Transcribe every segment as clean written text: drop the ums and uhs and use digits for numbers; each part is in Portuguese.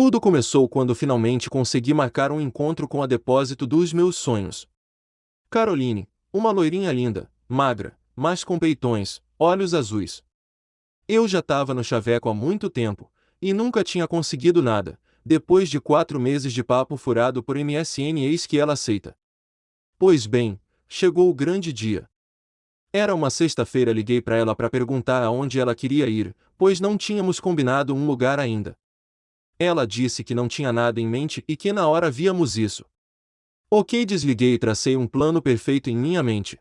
Tudo começou quando finalmente consegui marcar um encontro com a depósito dos meus sonhos. Caroline, uma loirinha linda, magra, mas com peitões, olhos azuis. Eu já estava no chaveco há muito tempo, e nunca tinha conseguido nada. Depois de 4 meses de papo furado por MSN, eis que ela aceita. Pois bem, chegou o grande dia. Era uma sexta-feira, liguei para ela para perguntar aonde ela queria ir, pois não tínhamos combinado um lugar ainda. Ela disse que não tinha nada em mente e que na hora víamos isso. Ok, desliguei e tracei um plano perfeito em minha mente.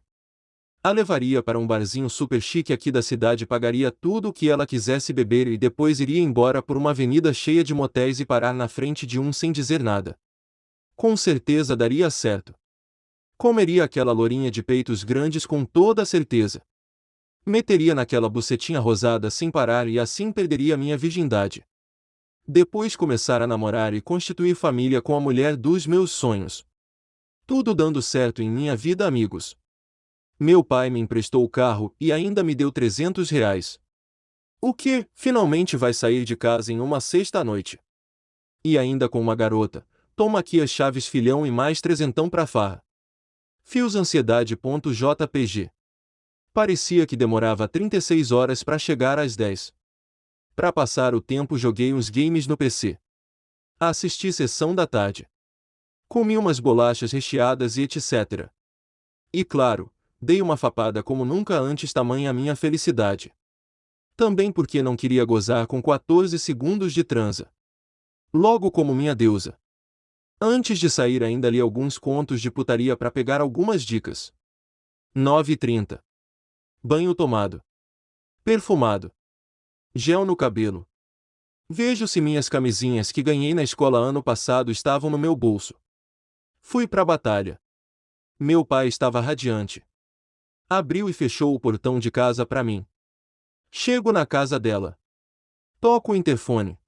A levaria para um barzinho super chique aqui da cidade, pagaria tudo o que ela quisesse beber e depois iria embora por uma avenida cheia de motéis e parar na frente de um sem dizer nada. Com certeza daria certo. Comeria aquela lourinha de peitos grandes com toda a certeza. Meteria naquela bucetinha rosada sem parar e assim perderia minha virgindade. Depois começar a namorar e constituir família com a mulher dos meus sonhos. Tudo dando certo em minha vida, amigos. Meu pai me emprestou o carro e ainda me deu R$ 300. O que, finalmente vai sair de casa em uma sexta-noite. E ainda com uma garota. Toma aqui as chaves, filhão, e mais trezentão pra farra. Fios ansiedade.jpg. Parecia que demorava 36 horas para chegar às 10. Para passar o tempo, joguei uns games no PC. Assisti sessão da tarde. Comi umas bolachas recheadas e etc. E claro, dei uma fapada como nunca antes, tamanha a minha felicidade. Também porque não queria gozar com 14 segundos de transa. Logo como minha deusa. Antes de sair ainda li alguns contos de putaria para pegar algumas dicas. 9h30. Banho tomado. Perfumado. Gel no cabelo. Vejo se minhas camisinhas que ganhei na escola ano passado estavam no meu bolso. Fui pra batalha. Meu pai estava radiante. Abriu e fechou o portão de casa pra mim. Chego na casa dela. Toco o interfone.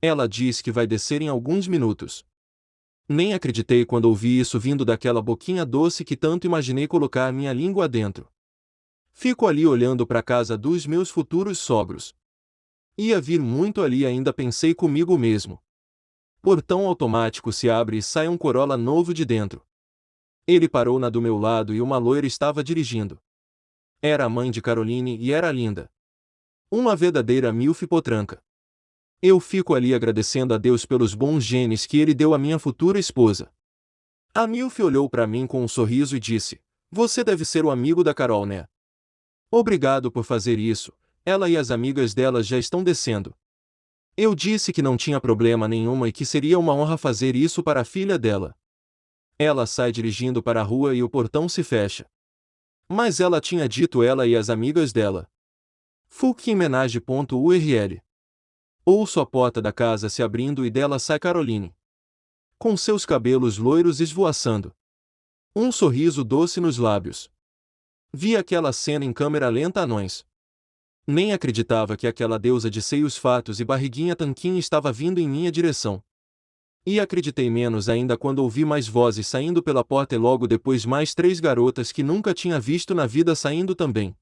Ela diz que vai descer em alguns minutos. Nem acreditei quando ouvi isso vindo daquela boquinha doce que tanto imaginei colocar minha língua dentro. Fico ali olhando para a casa dos meus futuros sogros. Ia vir muito ali, ainda pensei comigo mesmo. Portão automático se abre e sai um Corolla novo de dentro. Ele parou na do meu lado e uma loira estava dirigindo. Era a mãe de Caroline e era linda. Uma verdadeira milf potranca. Eu fico ali agradecendo a Deus pelos bons genes que ele deu à minha futura esposa. A milf olhou para mim com um sorriso e disse: "Você deve ser o amigo da Carol, né? Obrigado por fazer isso, ela e as amigas delas já estão descendo." Eu disse que não tinha problema nenhuma e que seria uma honra fazer isso para a filha dela. Ela sai dirigindo para a rua e o portão se fecha. Mas ela tinha dito ela e as amigas dela. Fuckingmenage.url. Ouço a porta da casa se abrindo e dela sai Caroline. Com seus cabelos loiros esvoaçando. Um sorriso doce nos lábios. Vi aquela cena em câmera lenta, anões. Nem acreditava que aquela deusa de seios fartos e barriguinha tanquinha estava vindo em minha direção. E acreditei menos ainda quando ouvi mais vozes saindo pela porta e logo depois mais 3 garotas que nunca tinha visto na vida saindo também.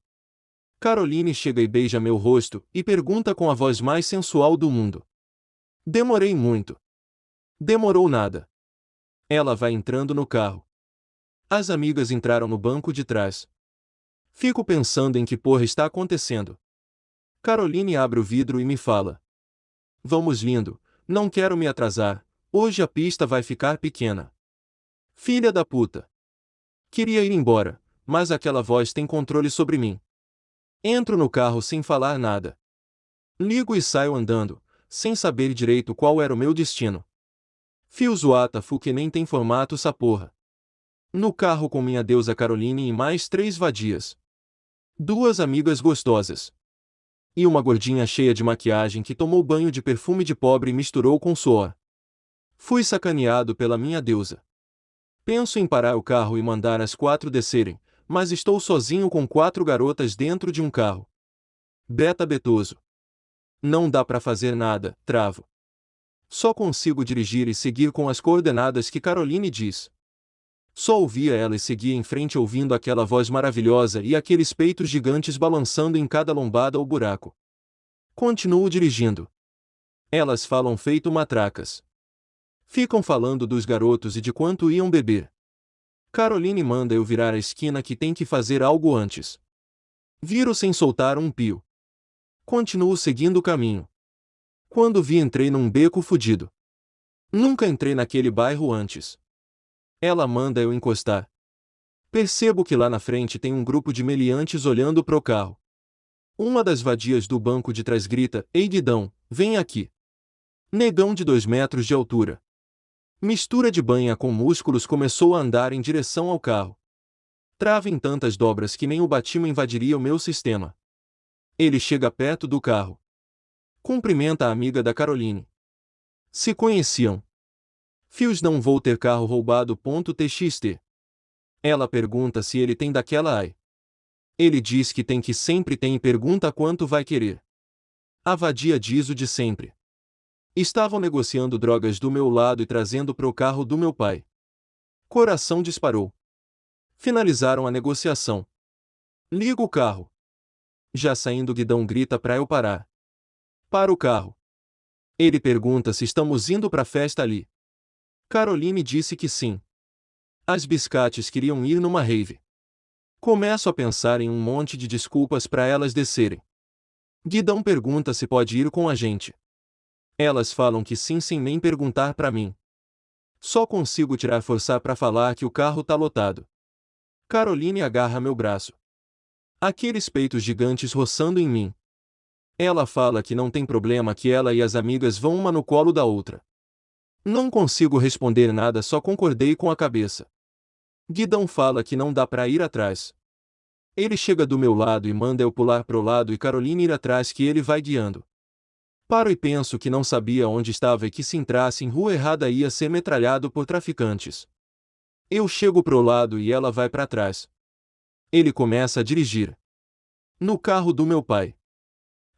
Caroline chega e beija meu rosto e pergunta com a voz mais sensual do mundo: "Demorei muito?" Demorou nada. Ela vai entrando no carro. As amigas entraram no banco de trás. Fico pensando em que porra está acontecendo. Caroline abre o vidro e me fala: "Vamos, lindo, não quero me atrasar, hoje a pista vai ficar pequena." Filha da puta. Queria ir embora, mas aquela voz tem controle sobre mim. Entro no carro sem falar nada. Ligo e saio andando, sem saber direito qual era o meu destino. Fios WTF que nem tem formato essa porra. No carro com minha deusa Caroline e mais 3 vadias. 2 amigas gostosas. E uma gordinha cheia de maquiagem que tomou banho de perfume de pobre e misturou com suor. Fui sacaneado pela minha deusa. Penso em parar o carro e mandar as 4 descerem, mas estou sozinho com 4 garotas dentro de um carro. Beta betoso. Não dá pra fazer nada, travo. Só consigo dirigir e seguir com as coordenadas que Caroline diz. Só ouvia ela e seguia em frente ouvindo aquela voz maravilhosa e aqueles peitos gigantes balançando em cada lombada ou buraco. Continuo dirigindo. Elas falam feito matracas. Ficam falando dos garotos e de quanto iam beber. Caroline manda eu virar a esquina que tem que fazer algo antes. Viro sem soltar um pio. Continuo seguindo o caminho. Quando vi, entrei num beco fudido. Nunca entrei naquele bairro antes. Ela manda eu encostar. Percebo que lá na frente tem um grupo de meliantes olhando pro carro. Uma das vadias do banco de trás grita: "Ei guidão, vem aqui." Negão de 2 metros de altura. Mistura de banha com músculos, começou a andar em direção ao carro. Trava em tantas dobras que nem o Batman invadiria o meu sistema. Ele chega perto do carro. Cumprimenta a amiga da Caroline. Se conheciam. Fios, não vou ter carro roubado. Txt. Ela pergunta se ele tem daquela AI. Ele diz que tem, que sempre tem, e pergunta quanto vai querer. A vadia diz o de sempre. Estavam negociando drogas do meu lado e trazendo pro carro do meu pai. Coração disparou. Finalizaram a negociação. Ligo o carro. Já saindo, guidão grita pra eu parar. Para o carro. Ele pergunta se estamos indo pra festa ali. Caroline disse que sim. As biscates queriam ir numa rave. Começo a pensar em um monte de desculpas para elas descerem. Guidão pergunta se pode ir com a gente. Elas falam que sim sem nem perguntar pra mim. Só consigo tirar forçar pra falar que o carro tá lotado. Caroline agarra meu braço. Aqueles peitos gigantes roçando em mim. Ela fala que não tem problema, que ela e as amigas vão uma no colo da outra. Não consigo responder nada, só concordei com a cabeça. Guidão fala que não dá pra ir atrás. Ele chega do meu lado e manda eu pular pro lado e Caroline ir atrás, que ele vai guiando. Paro e penso que não sabia onde estava e que se entrasse em rua errada ia ser metralhado por traficantes. Eu chego pro lado e ela vai pra trás. Ele começa a dirigir. No carro do meu pai.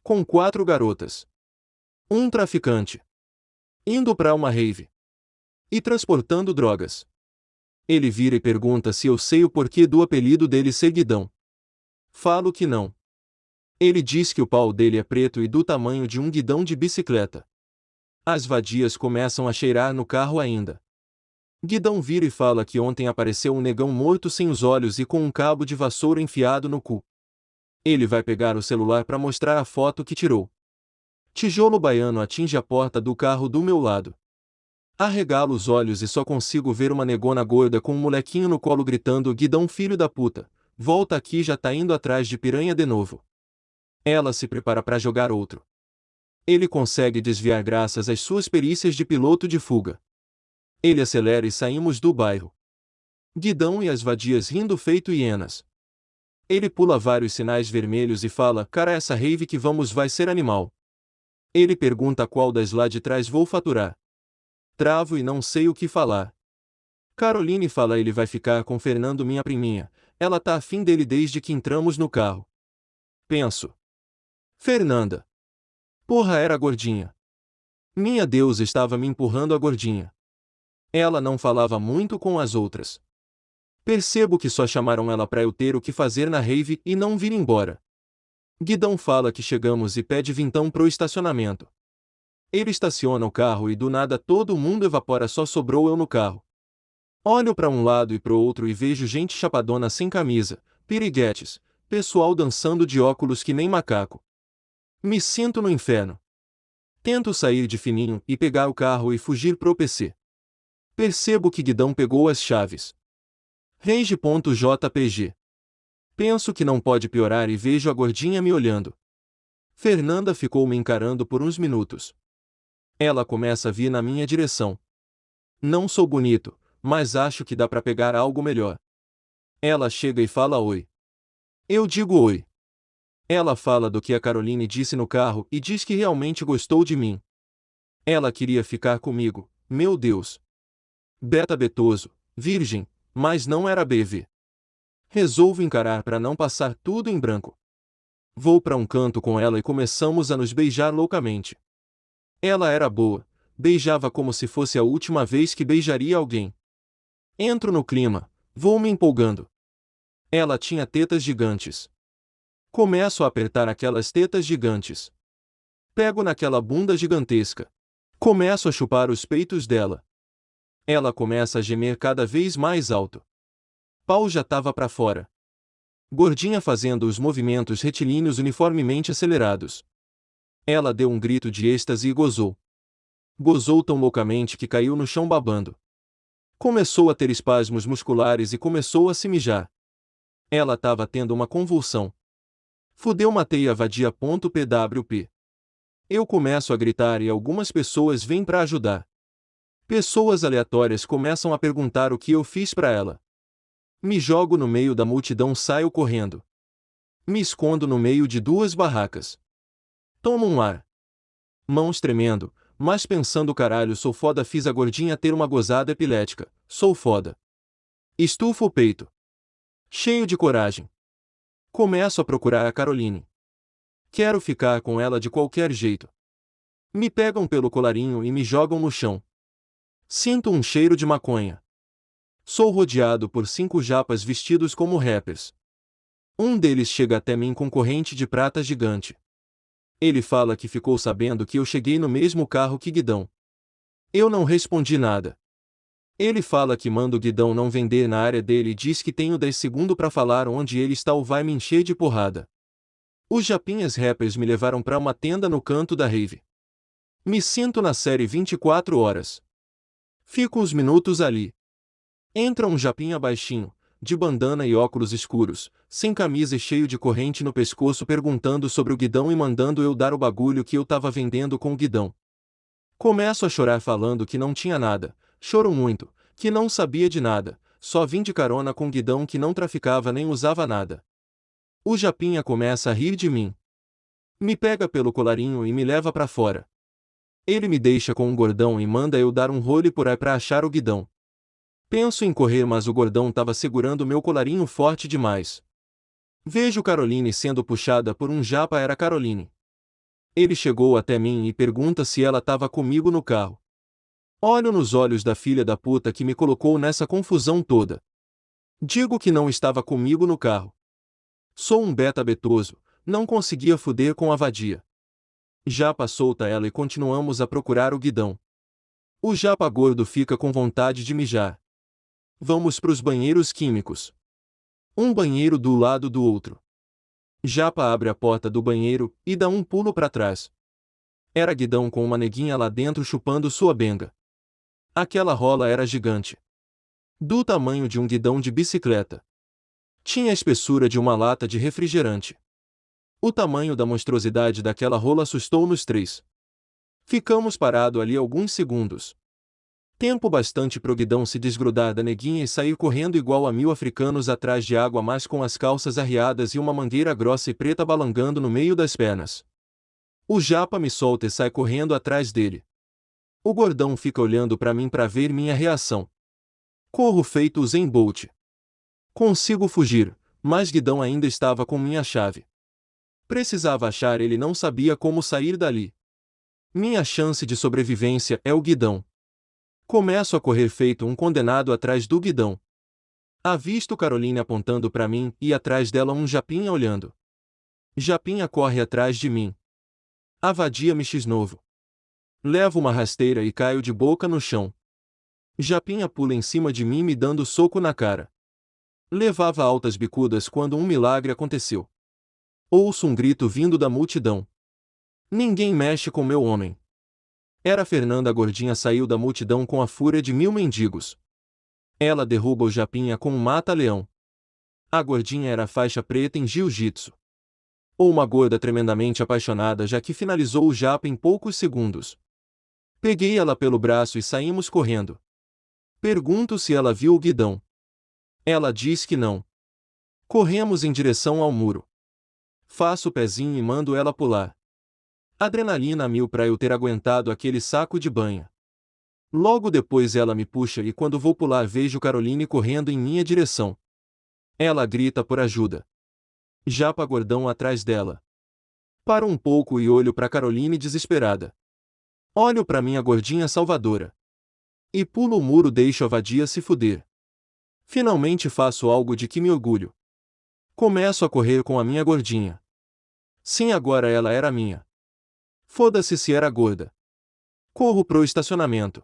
Com 4 garotas. Um traficante. Indo pra uma rave. E transportando drogas. Ele vira e pergunta se eu sei o porquê do apelido dele ser Guidão. Falo que não. Ele diz que o pau dele é preto e do tamanho de um guidão de bicicleta. As vadias começam a cheirar no carro ainda. Guidão vira e fala que ontem apareceu um negão morto sem os olhos e com um cabo de vassoura enfiado no cu. Ele vai pegar o celular para mostrar a foto que tirou. Tijolo baiano atinge a porta do carro do meu lado. Arregalo os olhos e só consigo ver uma negona gorda com um molequinho no colo gritando: "Guidão, filho da puta, volta aqui, já tá indo atrás de piranha de novo." Ela se prepara para jogar outro. Ele consegue desviar graças às suas perícias de piloto de fuga. Ele acelera e saímos do bairro. Guidão e as vadias rindo feito hienas. Ele pula vários sinais vermelhos e fala: "Cara, essa rave que vamos vai ser animal." Ele pergunta qual das lá de trás vou faturar. Travo e não sei o que falar. Caroline fala: "Ele vai ficar com Fernando, minha priminha. Ela tá afim dele desde que entramos no carro." Penso. Fernanda. Porra, era a gordinha. Minha Deus, estava me empurrando a gordinha. Ela não falava muito com as outras. Percebo que só chamaram ela pra eu ter o que fazer na rave e não vir embora. Guidão fala que chegamos e pede vintão pro estacionamento. Ele estaciona o carro e do nada todo mundo evapora, só sobrou eu no carro. Olho pra um lado e pro outro e vejo gente chapadona sem camisa, piriguetes, pessoal dançando de óculos que nem macaco. Me sinto no inferno. Tento sair de fininho e pegar o carro e fugir pro PC. Percebo que Guidão pegou as chaves. Rage.jpg. Penso que não pode piorar e vejo a gordinha me olhando. Fernanda ficou me encarando por uns minutos. Ela começa a vir na minha direção. Não sou bonito, mas acho que dá pra pegar algo melhor. Ela chega e fala oi. Eu digo oi. Ela fala do que a Caroline disse no carro e diz que realmente gostou de mim. Ela queria ficar comigo, meu Deus. Beta betoso, virgem, mas não era BV. Resolvo encarar para não passar tudo em branco. Vou para um canto com ela e começamos a nos beijar loucamente. Ela era boa, beijava como se fosse a última vez que beijaria alguém. Entro no clima, vou me empolgando. Ela tinha tetas gigantes. Começo a apertar aquelas tetas gigantes. Pego naquela bunda gigantesca. Começo a chupar os peitos dela. Ela começa a gemer cada vez mais alto. Pau já tava pra fora. Gordinha fazendo os movimentos retilíneos uniformemente acelerados. Ela deu um grito de êxtase e gozou. Gozou tão loucamente que caiu no chão babando. Começou a ter espasmos musculares e começou a se mijar. Ela tava tendo uma convulsão. Fudeu, matei a vadia. Pwp. Eu começo a gritar e algumas pessoas vêm pra ajudar. Pessoas aleatórias começam a perguntar o que eu fiz pra ela. Me jogo no meio da multidão, saio correndo. Me escondo no meio de duas barracas. Tomo um ar. Mãos tremendo, mas pensando: caralho, sou foda, fiz a gordinha ter uma gozada epilética, sou foda. Estufo o peito. Cheio de coragem. Começo a procurar a Caroline. Quero ficar com ela de qualquer jeito. Me pegam pelo colarinho e me jogam no chão. Sinto um cheiro de maconha. Sou rodeado por 5 japas vestidos como rappers. Um deles chega até mim com corrente de prata gigante. Ele fala que ficou sabendo que eu cheguei no mesmo carro que Guidão. Eu não respondi nada. Ele fala que manda o Guidão não vender na área dele e diz que tenho 10 segundos pra falar onde ele está ou vai me encher de porrada. Os japinhas rappers me levaram pra uma tenda no canto da rave. Me sinto na série 24 horas. Fico uns minutos ali. Entra um japinha baixinho, de bandana e óculos escuros, sem camisa e cheio de corrente no pescoço, perguntando sobre o Guidão e mandando eu dar o bagulho que eu tava vendendo com o Guidão. Começo a chorar falando que não tinha nada, choro muito, que não sabia de nada, só vim de carona com o Guidão que não traficava nem usava nada. O japinha começa a rir de mim. Me pega pelo colarinho e me leva pra fora. Ele me deixa com um gordão e manda eu dar um role por aí pra achar o Guidão. Penso em correr, mas o gordão tava segurando meu colarinho forte demais. Vejo Caroline sendo puxada por um japa, era Caroline. Ele chegou até mim e pergunta se ela tava comigo no carro. Olho nos olhos da filha da puta que me colocou nessa confusão toda. Digo que não estava comigo no carro. Sou um beta betoso, não conseguia fuder com a vadia. Japa solta ela e continuamos a procurar o Guidão. O japa gordo fica com vontade de mijar. Vamos pros banheiros químicos. Um banheiro do lado do outro. Japa abre a porta do banheiro e dá um pulo pra trás. Era Guidão com uma neguinha lá dentro chupando sua benga. Aquela rola era gigante. Do tamanho de um guidão de bicicleta. Tinha a espessura de uma lata de refrigerante. O tamanho da monstruosidade daquela rola assustou-nos três. Ficamos parados ali alguns segundos. Tempo bastante pro Guidão se desgrudar da neguinha e sair correndo igual a 1000 africanos atrás de água, mas com as calças arriadas e uma mangueira grossa e preta balangando no meio das pernas. O japa me solta e sai correndo atrás dele. O gordão fica olhando pra mim pra ver minha reação. Corro feito Usain Bolt. Consigo fugir, mas Guidão ainda estava com minha chave. Precisava achar ele, não sabia como sair dali. Minha chance de sobrevivência é o Guidão. Começo a correr feito um condenado atrás do Guidão. Avisto Caroline apontando pra mim e atrás dela um japinha olhando. Japinha corre atrás de mim. A vadia me x-novo. Levo uma rasteira e caio de boca no chão. Japinha pula em cima de mim me dando soco na cara. Levava altas bicudas quando um milagre aconteceu. Ouço um grito vindo da multidão. Ninguém mexe com meu homem. Era Fernanda. A gordinha saiu da multidão com a fúria de 1000 mendigos. Ela derruba o japinha com um mata-leão. A gordinha era faixa preta em jiu-jitsu. Ou uma gorda tremendamente apaixonada, já que finalizou o japa em poucos segundos. Peguei ela pelo braço e saímos correndo. Pergunto se ela viu o Guidão. Ela diz que não. Corremos em direção ao muro. Faço o pezinho e mando ela pular. Adrenalina a 1000 pra eu ter aguentado aquele saco de banha. Logo depois ela me puxa e quando vou pular vejo Caroline correndo em minha direção. Ela grita por ajuda. Japa gordão atrás dela. Paro um pouco e olho pra Caroline desesperada. Olho pra minha gordinha salvadora. E pulo o muro, deixo a vadia se fuder. Finalmente faço algo de que me orgulho. Começo a correr com a minha gordinha. Sim, agora ela era minha. Foda-se se era gorda. Corro pro estacionamento.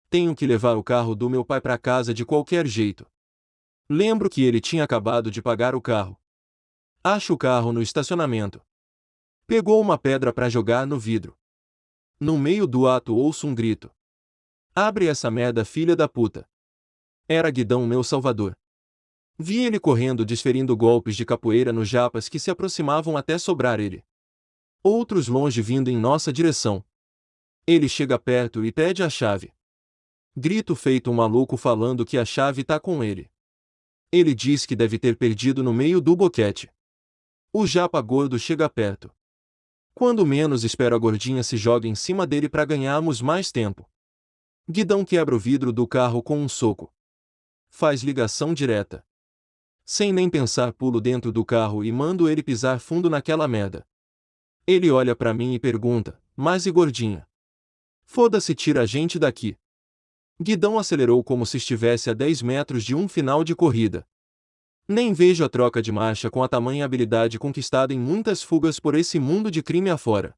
Tenho que levar o carro do meu pai pra casa de qualquer jeito. Lembro que ele tinha acabado de pagar o carro. Acho o carro no estacionamento. Pegou uma pedra pra jogar no vidro. No meio do ato ouço um grito. Abre essa merda, filha da puta. Era Guidão, meu salvador. Vi ele correndo desferindo golpes de capoeira nos japas que se aproximavam até sobrar ele. Outros longe vindo em nossa direção. Ele chega perto e pede a chave. Grito feito um maluco falando que a chave tá com ele. Ele diz que deve ter perdido no meio do boquete. O japa gordo chega perto. Quando menos espero, a gordinha se joga em cima dele para ganharmos mais tempo. Guidão quebra o vidro do carro com um soco. Faz ligação direta. Sem nem pensar, pulo dentro do carro e mando ele pisar fundo naquela merda. Ele olha pra mim e pergunta: mas e gordinha? Foda-se, tira a gente daqui. Guidão acelerou como se estivesse a 10 metros de um final de corrida. Nem vejo a troca de marcha com a tamanha habilidade conquistada em muitas fugas por esse mundo de crime afora.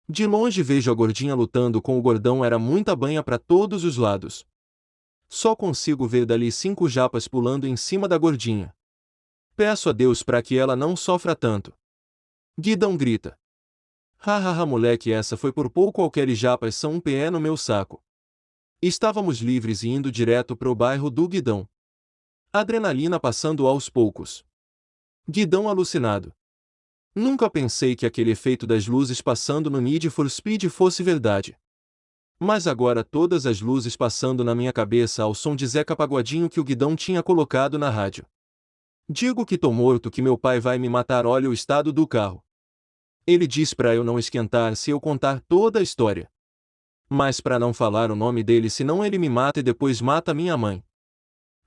De longe vejo a gordinha lutando com o gordão, era muita banha para todos os lados. Só consigo ver dali 5 japas pulando em cima da gordinha. Peço a Deus para que ela não sofra tanto. Guidão grita: hahaha, moleque, essa foi por pouco, qualquer japas são um pé no meu saco. Estávamos livres e indo direto pro bairro do Guidão. Adrenalina passando aos poucos. Guidão alucinado. Nunca pensei que aquele efeito das luzes passando no Need for Speed fosse verdade. Mas agora todas as luzes passando na minha cabeça ao som de Zeca Pagodinho que o Guidão tinha colocado na rádio. Digo que tô morto, que meu pai vai me matar, olha o estado do carro. Ele diz pra eu não esquentar se eu contar toda a história. Mas pra não falar o nome dele, senão ele me mata e depois mata minha mãe.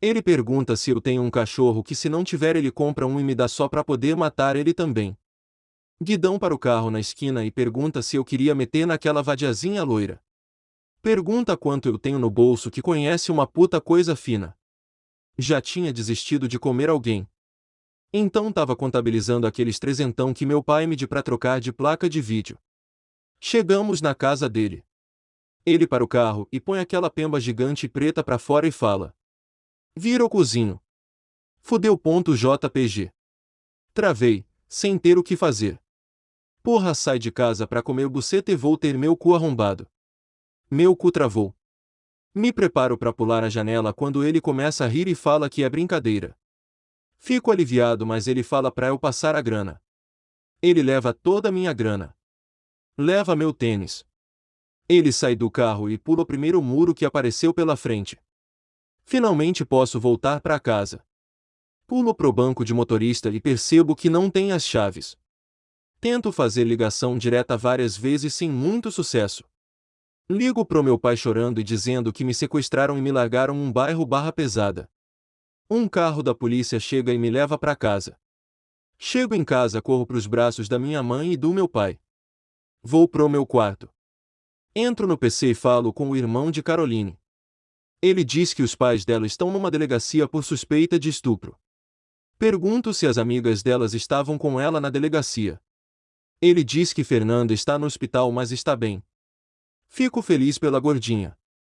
Ele pergunta se eu tenho um cachorro, que se não tiver ele compra um e me dá só pra poder matar ele também. Guidão para o carro na esquina e pergunta se eu queria meter naquela vadiazinha loira. Pergunta quanto eu tenho no bolso, que conhece uma puta coisa fina. Já tinha desistido de comer alguém. Então tava contabilizando aqueles trezentão que meu pai me deu pra trocar de placa de vídeo. Chegamos na casa dele. Ele para o carro e põe aquela pemba gigante preta pra fora e fala: vira o cozinho. Fudeu. JPG. Travei, sem ter o que fazer. Porra, sai de casa pra comer buceta e vou ter meu cu arrombado. Meu cu travou. Me preparo pra pular a janela quando ele começa a rir e fala que é brincadeira. Fico aliviado, mas ele fala pra eu passar a grana. Ele leva toda a minha grana. Leva meu tênis. Ele sai do carro e pula o primeiro muro que apareceu pela frente. Finalmente posso voltar pra casa. Pulo pro banco de motorista e percebo que não tem as chaves. Tento fazer ligação direta várias vezes sem muito sucesso. Ligo pro meu pai chorando e dizendo que me sequestraram e me largaram um bairro barra pesada. Um carro da polícia chega e me leva pra casa. Chego em casa, corro pros braços da minha mãe e do meu pai. Vou pro meu quarto. Entro no PC e falo com o irmão de Caroline. Ele diz que os pais dela estão numa delegacia por suspeita de estupro. Pergunto se as amigas delas estavam com ela na delegacia. Ele diz que Fernanda está no hospital, mas está bem. Fico feliz pela gordinha.